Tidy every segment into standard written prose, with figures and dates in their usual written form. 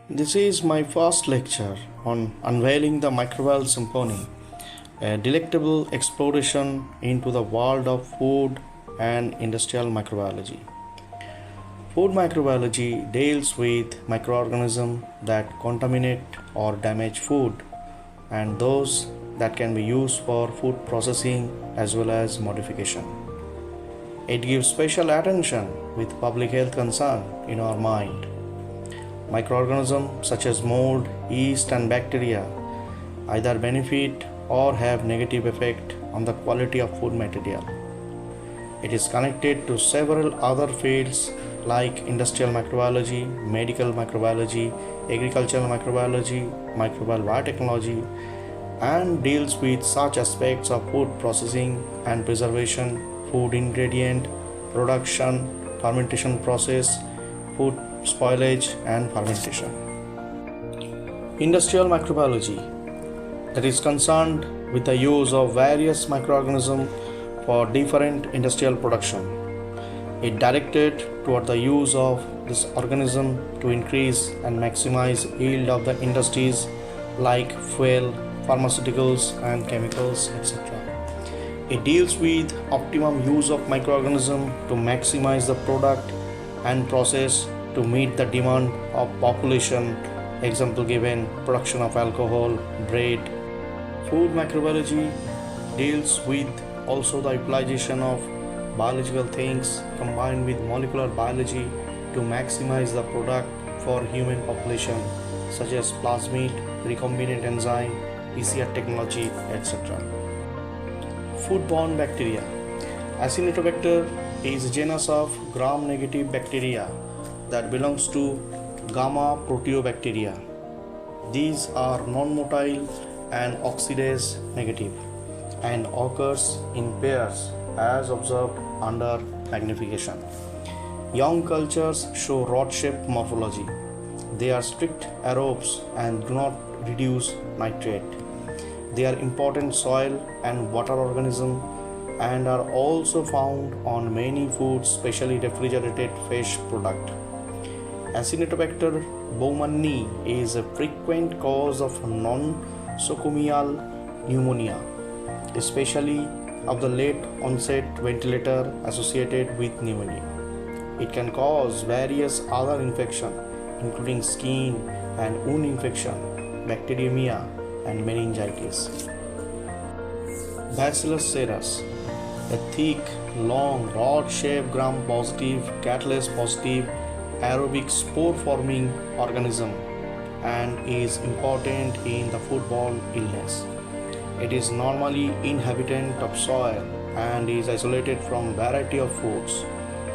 This is my first lecture on unveiling the microbial symphony, a delectable exploration into the world of food and industrial microbiology. Food microbiology deals with microorganisms that contaminate or damage food and those that can be used for food processing as well as modification. It gives special attention with public health concern in our mind. Microorganisms such as mold, yeast, and bacteria either benefit or have negative effect on the quality of food material. It is connected to several other fields like industrial microbiology, medical microbiology, agricultural microbiology, microbial biotechnology, and deals with such aspects of food processing and preservation, food ingredient, production, fermentation process, food spoilage, and fermentation. Industrial microbiology that is concerned with the use of various microorganisms for different industrial production. It directed toward the use of this organism to increase and maximize yield of the industries like fuel, pharmaceuticals and chemicals, etc. It deals with optimum use of microorganism to maximize the product and process to meet the demand of population. Example given, production of alcohol, bread. Food microbiology deals with also the utilization of biological things combined with molecular biology to maximize the product for human population such as plasmid, recombinant enzyme, PCR technology, etc. Foodborne bacteria. Acinetobacter is a genus of gram-negative bacteria that belongs to gamma proteobacteria. These are non-motile and oxidase negative and occurs in pairs as observed under magnification. Young cultures show rod-shaped morphology. They are strict aerobes and do not reduce nitrate. They are important soil and water organisms and are also found on many foods, especially refrigerated fish product. Acinetobacter baumannii is a frequent cause of nosocomial pneumonia, especially of the late onset ventilator associated with pneumonia. It can cause various other infections including skin and wound infection, bacteremia and meningitis. Bacillus cereus, a thick, long, rod-shaped gram-positive, catalase-positive aerobic spore-forming organism and is important in the foodborne illness. It is normally inhabitant of soil and is isolated from variety of foods.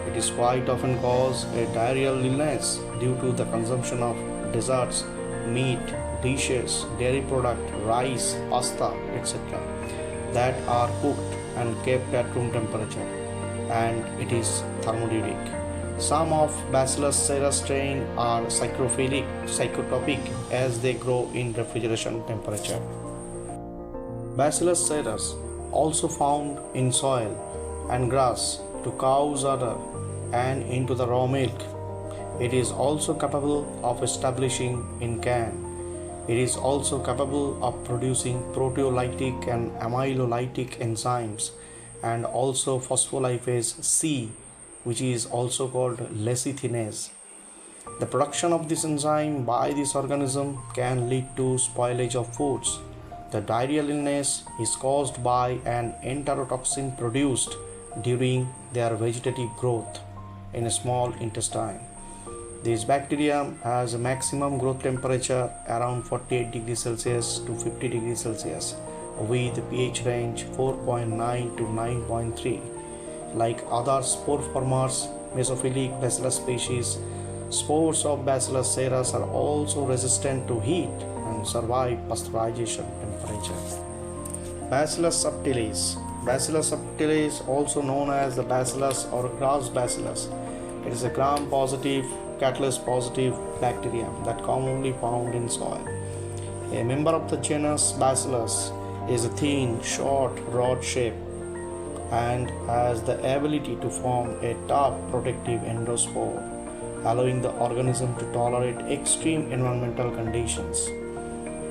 It is quite often cause a diarrheal illness due to the consumption of desserts, meat, dishes, dairy product, rice, pasta, etc. that are cooked and kept at room temperature, and it is thermodynamic. Some of Bacillus cereus strain are psychotropic as they grow in refrigeration temperature. Bacillus cereus also found in soil and grass to cow's udder and into the raw milk. It is also capable of establishing in can. It is also capable of producing proteolytic and amylolytic enzymes and also phospholipase C, which is also called lecithinase. The production of this enzyme by this organism can lead to spoilage of foods. The diarrheal illness is caused by an enterotoxin produced during their vegetative growth in a small intestine. This bacterium has a maximum growth temperature around 48 degrees Celsius to 50 degrees Celsius with pH range 4.9 to 9.3. Like other spore formers, mesophilic Bacillus species, spores of Bacillus cereus are also resistant to heat and survive pasteurization temperature. Bacillus subtilis. Bacillus subtilis, also known as the bacillus or grass bacillus. It is a gram-positive, catalase-positive bacterium that commonly found in soil. A member of the genus Bacillus is a thin, short, rod shape and has the ability to form a tough protective endospore allowing the organism to tolerate extreme environmental conditions.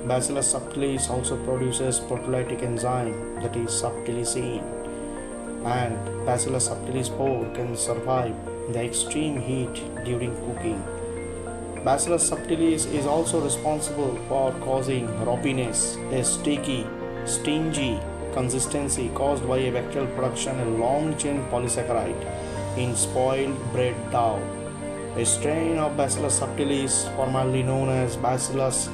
Bacillus subtilis also produces proteolytic enzyme, that is subtilisine, and Bacillus subtilis spore can survive the extreme heat during cooking. Bacillus subtilis is also responsible for causing ropiness, a sticky, stingy consistency caused by a bacterial production of long-chain polysaccharide in spoiled bread dough. A strain of Bacillus subtilis, formerly known as Bacillus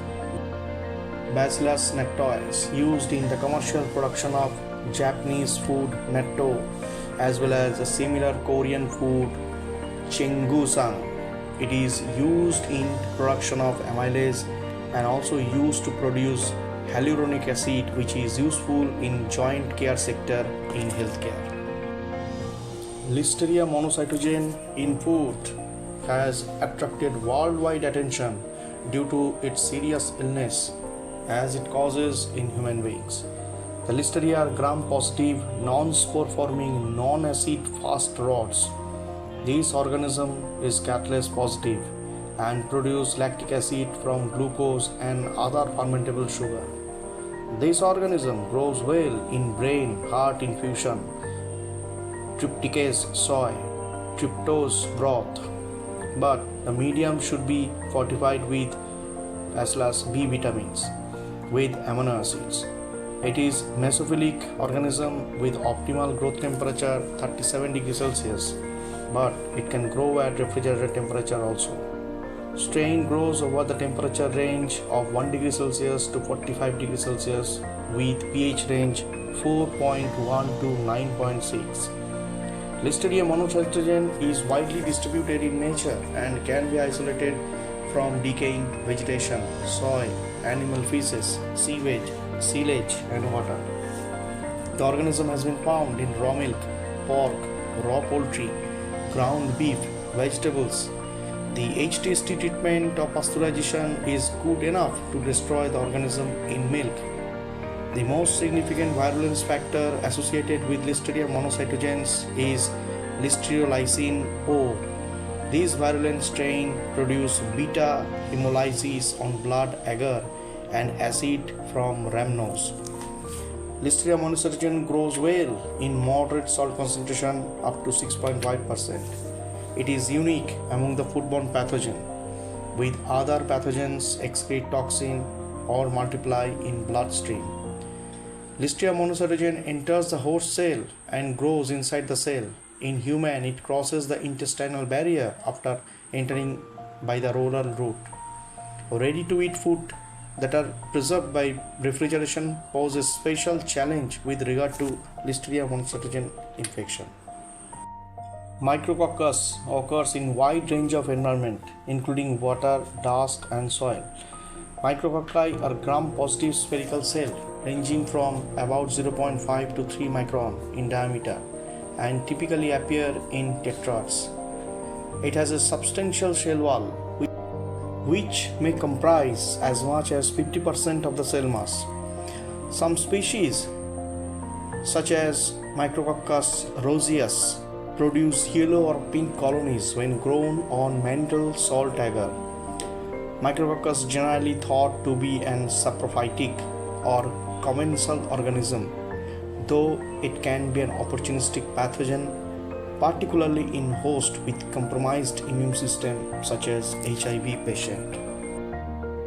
nectaris, used in the commercial production of Japanese food natto, as well as a similar Korean food chengusang. It is used in production of amylase and also used to produce hyaluronic acid, which is useful in joint care sector in healthcare. Listeria monocytogen in food has attracted worldwide attention due to its serious illness as it causes in human beings. The Listeria are gram-positive, non-spore forming, non-acid fast rods. This organism is catalase positive and produce lactic acid from glucose and other fermentable sugar. This organism grows well in brain heart infusion, trypticase soy, tryptose broth, but the medium should be fortified with as B vitamins with amino acids. It is mesophilic organism with optimal growth temperature 37 degrees Celsius, but it can grow at refrigerator temperature also. Strain grows over the temperature range of 1 degree Celsius to 45 degrees Celsius with pH range 4.1 to 9.6. Listeria monocytogen is widely distributed in nature and can be isolated from decaying vegetation, soil, animal feces, sewage, silage, and water. The organism has been found in raw milk, pork, raw poultry, ground beef, vegetables. The HTST treatment of pasteurization is good enough to destroy the organism in milk. The most significant virulence factor associated with Listeria monocytogenes is Listeriolysin O. These virulent strain produce beta hemolysis on blood agar and acid from rhamnose. Listeria monocytogen grows well in moderate salt concentration up to 6.5%. It is unique among the foodborne pathogen. With other pathogens excrete toxin or multiply in bloodstream. Listeria monocytogen enters the host cell and grows inside the cell. In human, it crosses the intestinal barrier after entering by the oral route. Ready-to-eat food that are preserved by refrigeration pose a special challenge with regard to Listeria monocytogen infection. Micrococcus occurs in wide range of environment, including water, dust, and soil. Micrococci are gram-positive spherical cell ranging from about 0.5 to 3 micron in diameter and typically appear in tetrads. It has a substantial shell wall which may comprise as much as 50% of the cell mass. Some species such as Micrococcus roseus produce yellow or pink colonies when grown on mantle salt agar. Micrococcus generally thought to be an saprophytic or commensal organism, though it can be an opportunistic pathogen, particularly in hosts with compromised immune system such as HIV patient.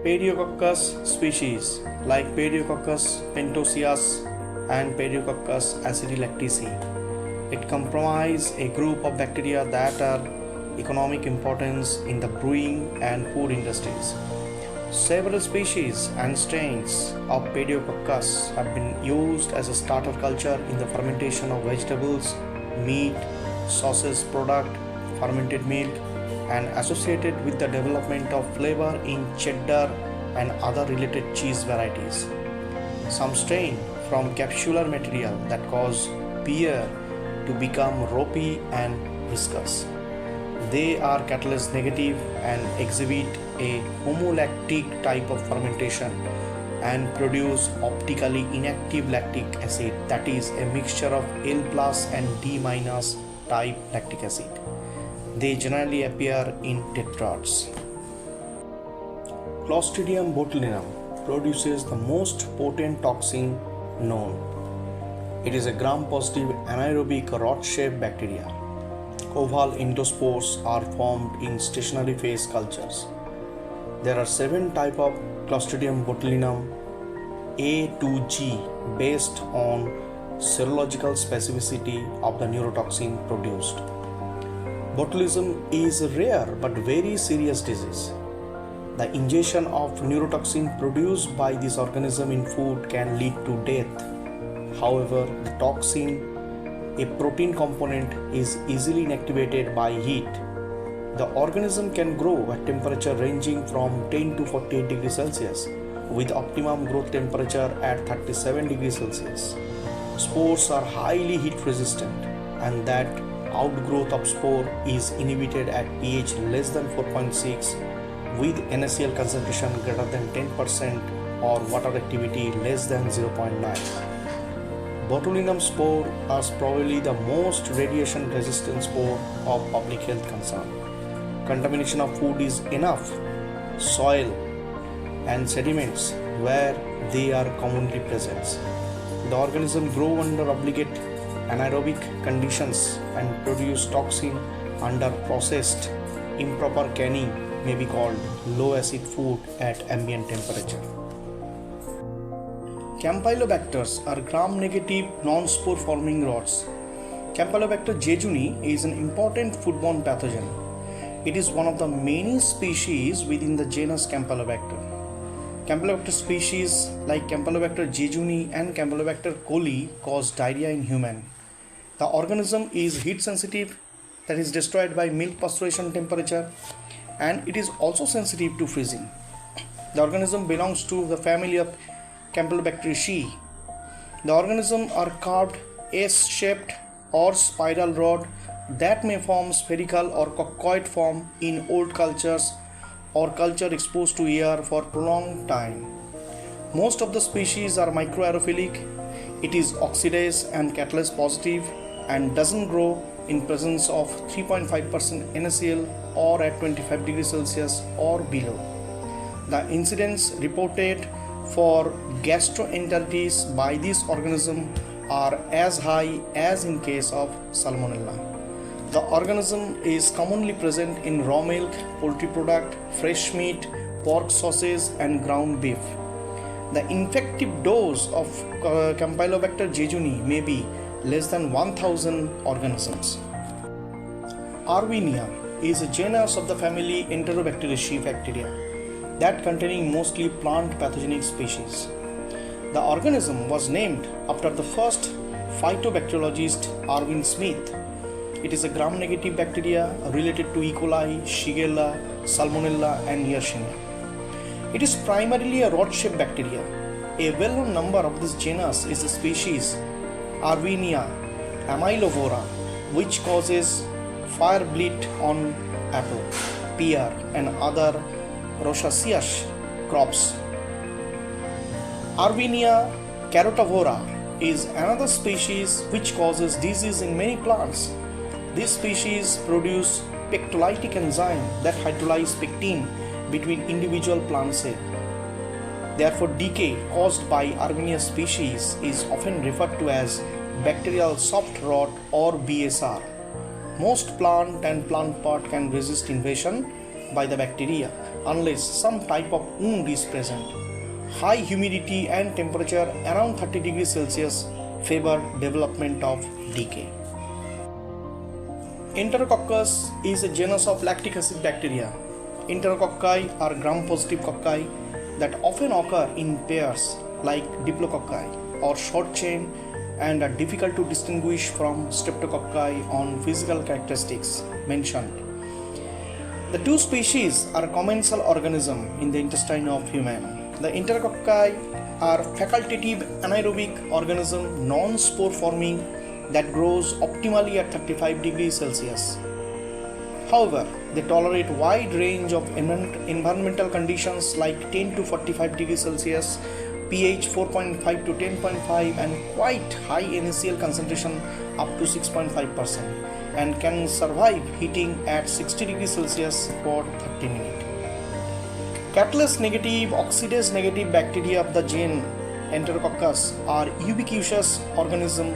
Pediococcus species like Pediococcus pentoseus and Pediococcus acidilactici. It comprises a group of bacteria that are economic importance in the brewing and food industries. Several species and strains of Pediococcus have been used as a starter culture in the fermentation of vegetables, meat, sauces product, fermented milk, and associated with the development of flavor in cheddar and other related cheese varieties. Some strain from capsular material that cause beer to become ropey and viscous. They are catalase negative and exhibit a homolactic type of fermentation and produce optically inactive lactic acid, that is a mixture of L plus and D minus type lactic acid. They generally appear in tetrads. Clostridium botulinum produces the most potent toxin known. It is a gram-positive anaerobic rod-shaped bacteria. Oval endospores are formed in stationary phase cultures. There are 7 types of Clostridium botulinum A to G based on serological specificity of the neurotoxin produced. Botulism is a rare but very serious disease. The ingestion of neurotoxin produced by this organism in food can lead to death. However, the toxin, a protein component, is easily inactivated by heat. The organism can grow at temperature ranging from 10 to 48 degrees Celsius with optimum growth temperature at 37 degrees Celsius. Spores are highly heat resistant, and that outgrowth of spore is inhibited at pH less than 4.6 with NaCl concentration greater than 10% or water activity less than 0.9. Botulinum spore is probably the most radiation resistant spore of public health concern. Contamination of food is enough. Soil and sediments where they are commonly present. The organism grow under obligate anaerobic conditions and produce toxin under processed improper canning may be called low acid food at ambient temperature. Campylobacters are gram-negative non-spore forming rods. Campylobacter jejuni is an important foodborne pathogen. It is one of the many species within the genus Campylobacter. Campylobacter species like Campylobacter jejuni and Campylobacter coli cause diarrhea in human. The organism is heat sensitive, that is destroyed by milk pasteurization temperature, and it is also sensitive to freezing. The organism belongs to the family of Campylobacteriaceae. The organisms are carved S-shaped or spiral rod that may form spherical or coccoid form in old cultures or culture exposed to air for prolonged time. Most of the species are microaerophilic. It is oxidase and catalase positive and doesn't grow in presence of 3.5% NaCl or at 25 degrees Celsius or below. The incidence reported for gastroenteritis by this organism are as high as in case of Salmonella. The organism is commonly present in raw milk, poultry product, fresh meat, pork sausage and ground beef. The infective dose of Campylobacter jejuni may be less than 1000 organisms. Arvenia is a genus of the family Enterobacteriaceae bacteria that containing mostly plant pathogenic species. The organism was named after the first phytobacteriologist Irving Smith. It is a gram-negative bacteria related to E. coli, Shigella, Salmonella and Yersinia. It is primarily a rod-shaped bacteria. A well-known number of this genus is the species Arvenia amylovora, which causes fire blight on apple, pear and other rosaceous crops. Arvenia carotivora is another species which causes disease in many plants. This species produce pectolytic enzyme that hydrolyze pectin between individual plant cells. Therefore, decay caused by Arvenia species is often referred to as bacterial soft rot or BSR. Most plant and plant part can resist invasion by the bacteria unless some type of wound is present. High humidity and temperature around 30 degrees Celsius favor development of decay. Enterococcus is a genus of lactic acid bacteria. Enterococci are gram-positive cocci that often occur in pairs like diplococci or short chain and are difficult to distinguish from streptococci on physical characteristics mentioned. The two species are commensal organisms in the intestine of human. The enterococci are facultative anaerobic organism non-spore forming that grows optimally at 35 degrees Celsius. However, they tolerate wide range of environmental conditions like 10 to 45 degrees Celsius, pH 4.5 to 10.5 and quite high NaCl concentration up to 6.5%. and can survive heating at 60 degrees Celsius for 30 minutes. Catalase negative, oxidase negative bacteria of the gene Enterococcus are ubiquitous organisms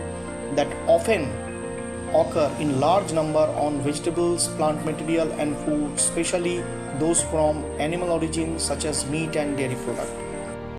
that often occur in large number on vegetables, plant material and food, especially those from animal origin such as meat and dairy products.